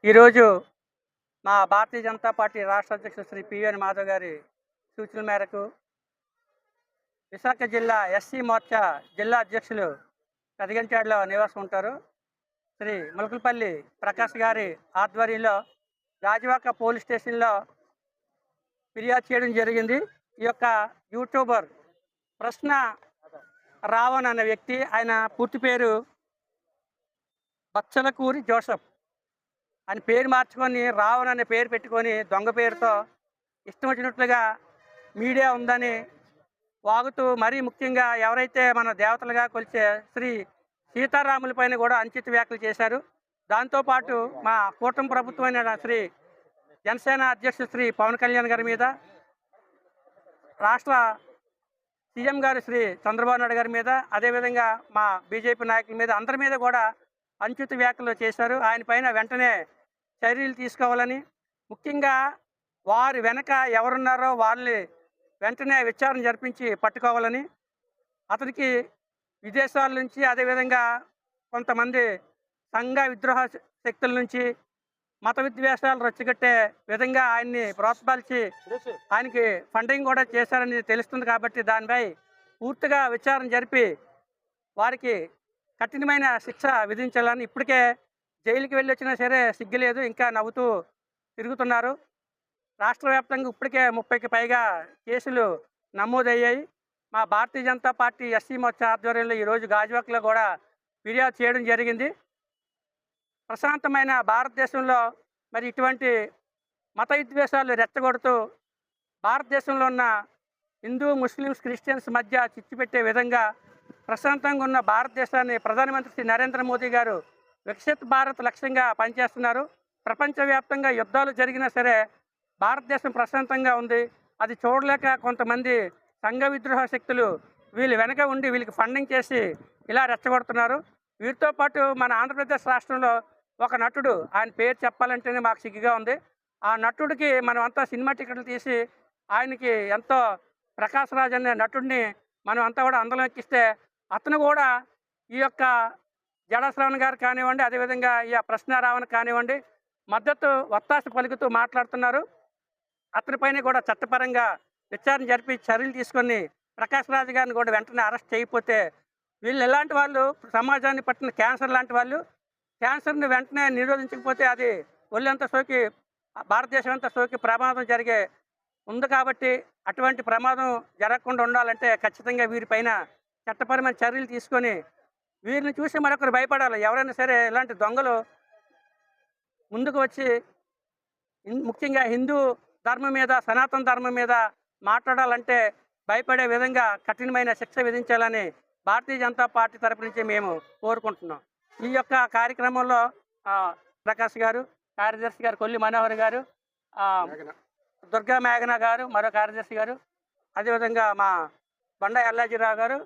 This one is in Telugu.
ఈరోజు మా భారతీయ జనతా పార్టీ రాష్ట్ర అధ్యక్షుడు శ్రీ పివిఎన్ మాధవ్ గారి సూచనల మేరకు విశాఖ జిల్లా ఎస్సీ మోర్చా జిల్లా అధ్యక్షులు పెదగంటాడులో నివాసం ఉంటారు శ్రీ ములకలపల్లి ప్రకాష్ గారి ఆధ్వర్యంలో రాజవాక పోలీస్ స్టేషన్లో ఫిర్యాదు చేయడం జరిగింది. ఈ యొక్క యూట్యూబర్ ప్రశ్న రావణ్ అనే వ్యక్తి, ఆయన పూర్తి పేరు బచ్చలకూరి జోసఫ్ అని పేరు మార్చుకొని రావణ్ అనే పేరు పెట్టుకొని దొంగ పేరుతో ఇష్టం వచ్చినట్లుగా మీడియా ఉందని వాగుతూ, మరీ ముఖ్యంగా ఎవరైతే మన దేవతలుగా కొలిచే శ్రీ సీతారాముల పైన కూడా అనుచిత వ్యాఖ్యలు చేశారు. దాంతోపాటు మా కూటమి ప్రభుత్వమైన శ్రీ జనసేన అధ్యక్షుడు శ్రీ పవన్ కళ్యాణ్ గారి మీద, రాష్ట్ర సీఎం గారు శ్రీ చంద్రబాబు నాయుడు గారి మీద, అదేవిధంగా మా బీజేపీ నాయకుల మీద, అందరి మీద కూడా అనుచిత వ్యాఖ్యలు చేశారు. ఆయన పైన వెంటనే చర్యలు తీసుకోవాలని, ముఖ్యంగా వారి వెనక ఎవరున్నారో వాళ్ళని వెంటనే విచారణ జరిపించి పట్టుకోవాలని, అతనికి విదేశాల నుంచి, అదేవిధంగా కొంతమంది సంఘ విద్రోహ శక్తుల నుంచి మత విద్వేషాలు రెచ్చగొట్టే విధంగా ఆయన్ని ప్రోత్సహించి ఆయనకి ఫండింగ్ కూడా చేశారని తెలుస్తుంది. కాబట్టి దానిపై పూర్తిగా విచారణ జరిపి వారికి కఠినమైన శిక్ష విధించాలని, ఇప్పటికే జైలుకి వెళ్ళి వచ్చినా సరే సిగ్గులేదు, ఇంకా నవ్వుతూ తిరుగుతున్నారు. రాష్ట్ర వ్యాప్తంగా ఇప్పటికే 30కి పైగా కేసులు నమోదయ్యాయి. మా భారతీయ జనతా పార్టీ ఎస్సీ మోర్చా ఆధ్వర్యంలో ఈరోజు గాజువాకలో కూడా ఫిర్యాదు చేయడం జరిగింది. ప్రశాంతమైన భారతదేశంలో మరి ఇటువంటి మత విద్వేషాలు రెచ్చగొడుతూ భారతదేశంలో ఉన్న హిందూ, ముస్లిమ్స్, క్రిస్టియన్స్ మధ్య చిచ్చు పెట్టే విధంగా ప్రశాంతంగా ఉన్న భారతదేశాన్ని ప్రధానమంత్రి శ్రీ నరేంద్ర మోదీ గారు వికసిత్ భారత్ లక్ష్యంగా పనిచేస్తున్నారు. ప్రపంచవ్యాప్తంగా యుద్ధాలు జరిగినా సరే భారతదేశం ప్రశాంతంగా ఉంది. అది చూడలేక కొంతమంది సంఘ విద్రోహ శక్తులు వీళ్ళు వెనక ఉండి వీళ్ళకి ఫండింగ్ చేసి ఇలా రెచ్చగొడుతున్నారు. వీరితో పాటు మన ఆంధ్రప్రదేశ్ రాష్ట్రంలో ఒక నటుడు, ఆయన పేరు చెప్పాలంటేనే మాకు సిగ్గుగా ఉంది. ఆ నటుడికి మనం అంతా సినిమా టికెట్లు తీసి ఆయనకి ఎంతో ప్రకాష్ రాజ్ అనే నటుడిని మనం అంతా కూడా అందలం ఎక్కిస్తే, అతను కూడా ఈ యొక్క జడశ్రవణ్ గారు కానివ్వండి, అదేవిధంగా ఈ ప్రశ్న రావణ్ కానివ్వండి మద్దతు ఒత్తాస పలుకుతూ మాట్లాడుతున్నారు. అతనిపైన కూడా చట్టపరంగా విచారణ జరిపి చర్యలు తీసుకొని ప్రకాష్ రాజ్ గారిని కూడా వెంటనే అరెస్ట్ చేయకపోతే, వీళ్ళు ఎలాంటి వాళ్ళు సమాజాన్ని పట్టిన క్యాన్సర్ లాంటి వాళ్ళు, క్యాన్సర్ని వెంటనే నిరోధించకపోతే అది ఒళ్ళంతా సోకి భారతదేశం అంతా సోకి ప్రమాదం జరిగే ఉంది. కాబట్టి అటువంటి ప్రమాదం జరగకుండా ఉండాలంటే ఖచ్చితంగా వీరిపైన చట్టపరమైన చర్యలు తీసుకొని వీరిని చూసి మరొకరు భయపడాలి. ఎవరైనా సరే ఇలాంటి దొంగలు ముందుకు వచ్చి ముఖ్యంగా హిందూ ధర్మం మీద, సనాతన ధర్మం మీద మాట్లాడాలంటే భయపడే విధంగా కఠినమైన శిక్ష విధించాలని భారతీయ జనతా పార్టీ తరపు నుంచి మేము కోరుకుంటున్నాం. ఈ యొక్క కార్యక్రమంలో ప్రకాష్ గారు, కార్యదర్శి గారు కొల్లి మనోహర్ గారు, దుర్గా మేఘన గారు, మరో కార్యదర్శి గారు, అదేవిధంగా మా బండ ఎల్లాజీరావు గారు,